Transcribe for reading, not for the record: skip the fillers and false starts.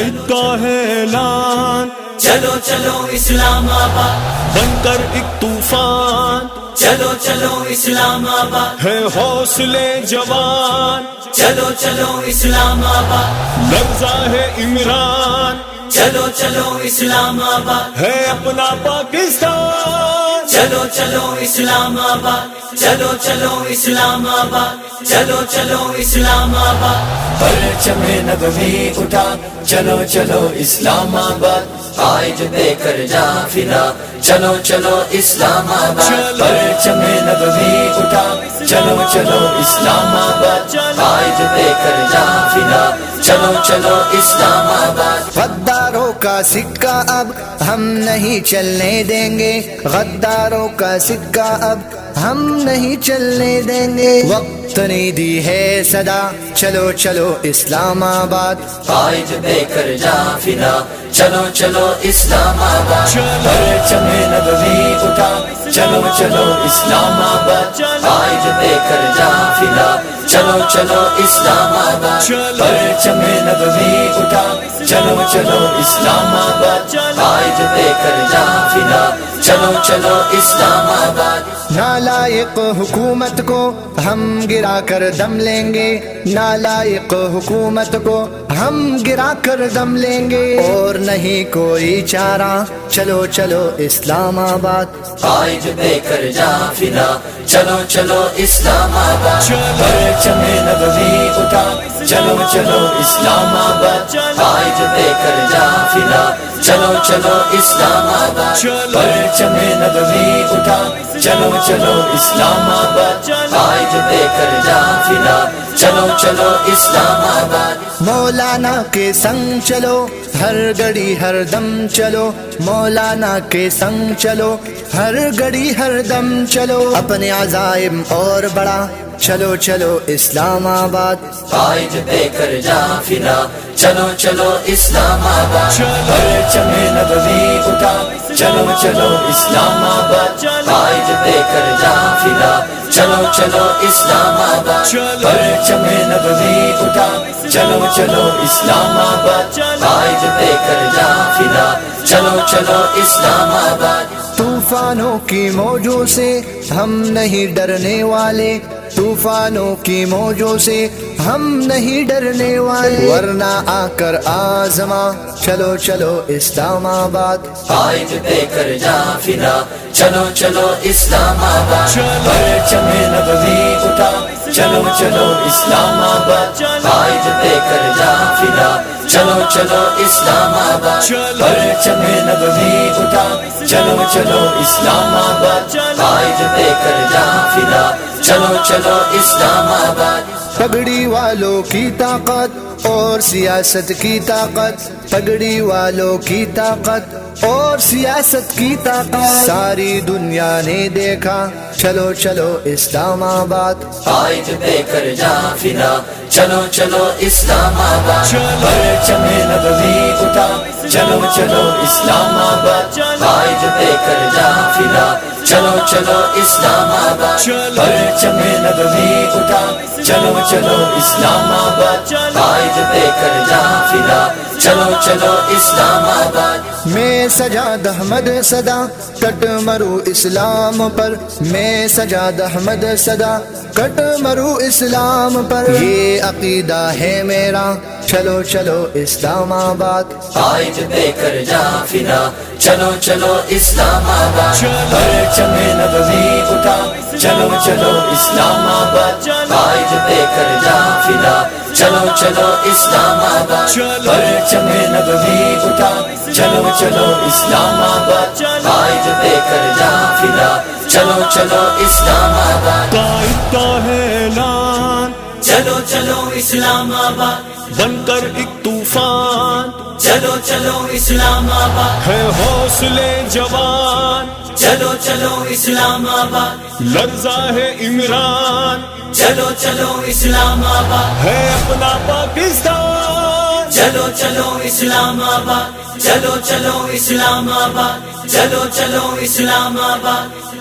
قائد کا ہے اعلان، چلو چلو اسلام آباد، بن کر ایک طوفان، چلو چلو اسلام آباد، ہے حوصلے جوان، چلو چلو اسلام آباد، لرزا ہے عمران، چلو چلو اسلام آباد، ہے اپنا پاکستان، چلو چلو اسلام آباد، چلو چلو اسلام آباد، چلو چلو اسلام آباد، پرچم نبوی اٹھا، چلو چلو اسلام آباد، قائد دے کر جا فدا، چلو چلو اسلام آباد، پرچم نبوی اٹھا، چلو چلو اسلام آباد، قائد دے کر جا فدا، چلو چلو اسلام آباد، غداروں کا سکہ اب ہم نہیں چلنے دیں گے، غداروں کا سکہ اب ہم نہیں چلنے دیں گے، وقت نے دی ہے صدا، چلو چلو اسلام آباد، قائد دے کر جا فدا، چلو چلو اسلام آباد، پرچم نبوی اٹھا، چلو چلو اسلام آباد، قائد دے کر جا فدا، چلو چلو اسلام آباد، پرچم نبوی اٹھا، چلو چلو اسلام آباد، قائد دے کر جا فدا، چلو چلو اسلام آباد، نالائق حکومت کو ہم گرا کر دم لیں گے، نالائق حکومت کو ہم گرا کر دم لیں گے، اور نہیں کوئی چارہ، چلو چلو اسلام آباد، قائد دے کر جا فدا، چلو چلو اسلام آباد، پرچم نبوی اٹھا، چلو چلو اسلام آباد، قائد دے کر جا فدا، چلو چلو اسلام آباد، پرچم نبوی اٹھا، چلو چلو اسلام آباد، قائد دے کر جا فدا، چلو چلو اسلام آباد، مولانا کے سنگ چلو، ہر گھڑی ہر دم چلو، مولانا کے سنگ چلو، ہر گھڑی ہر دم چلو، اپنے عزائم اور بڑا، چلو چلو اسلام آباد، قائد دے کر جا فدا، چلو چلو اسلام آباد، پرچم نبوی اٹھا، چلو چلو اسلام آباد، قائد دے کر جا فدا، چلو چلو اسلام آباد، پرچم نبوی اٹھا، چلو چلو اسلام آباد، قائد دے کر جا فدا، چلو چلو اسلام آباد، طوفانوں کی موجوں سے ہم نہیں ڈرنے والے، طوفانوں کی موجوں سے ہم نہیں ڈرنے والے، ورنہ آ کر آزما، چلو چلو اسلام آباد، قائد دے کر جا فدا، چلو چلو اسلام آباد، پرچم نبوی اٹھا، چلو چلو اسلام آباد، قائد دے کر جا فدا، چلو چلو اسلام آباد، پرچم نبوی اٹھا، چلو چلو اسلام آباد، قائد دے کر جا فدا، چلو چلو اسلام آباد، پگڑی والوں کی طاقت اور سیاست کی طاقت، پگڑی والوں کی طاقت اور سیاست کی طاقت، ساری دنیا نے دیکھا، چلو چلو اسلام آباد، قائد دے کر جا فدا، چلو چلو اسلام آباد، پرچم نبوی اٹھا، چلو چلو اسلام آباد، قائد دے کر جا فدا، چلو چلو اسلام آباد، پرچم نبوی اٹھا، چلو چلو اسلام آباد، قائد دے کر جا فدا، چلو چلو اسلام آباد، میں سجاد احمد صدا، کٹ مرو اسلام پر، میں سجاد احمد صدا، کٹ مرو اسلام پر، یہ عقیدہ ہے میرا، چلو چلو اسلام آباد، قائد دے کر جا فدا، چلو چلو اسلام آباد، پرچم نبوی اٹھا، چلو چلو اسلام آباد، قائد دے کر جا فدا، چلو چلو اسلام آباد، پرچم نبوی اٹھا، چلو چلو اسلام آباد، قائد دے کر جا فدا، چلو چلو اسلام آباد، قائد کا ہے اعلان، چلو چلو اسلام آباد، بن کر ایک طوفان، چلو چلو اسلام آباد، ہے حوصلے جوان، چلو چلو اسلام آباد، لرزا ہے عمران، چلو چلو اسلام آباد، ہے اپنا پاکستان، چلو چلو اسلام آباد، چلو چلو اسلام آباد، چلو چلو اسلام آباد،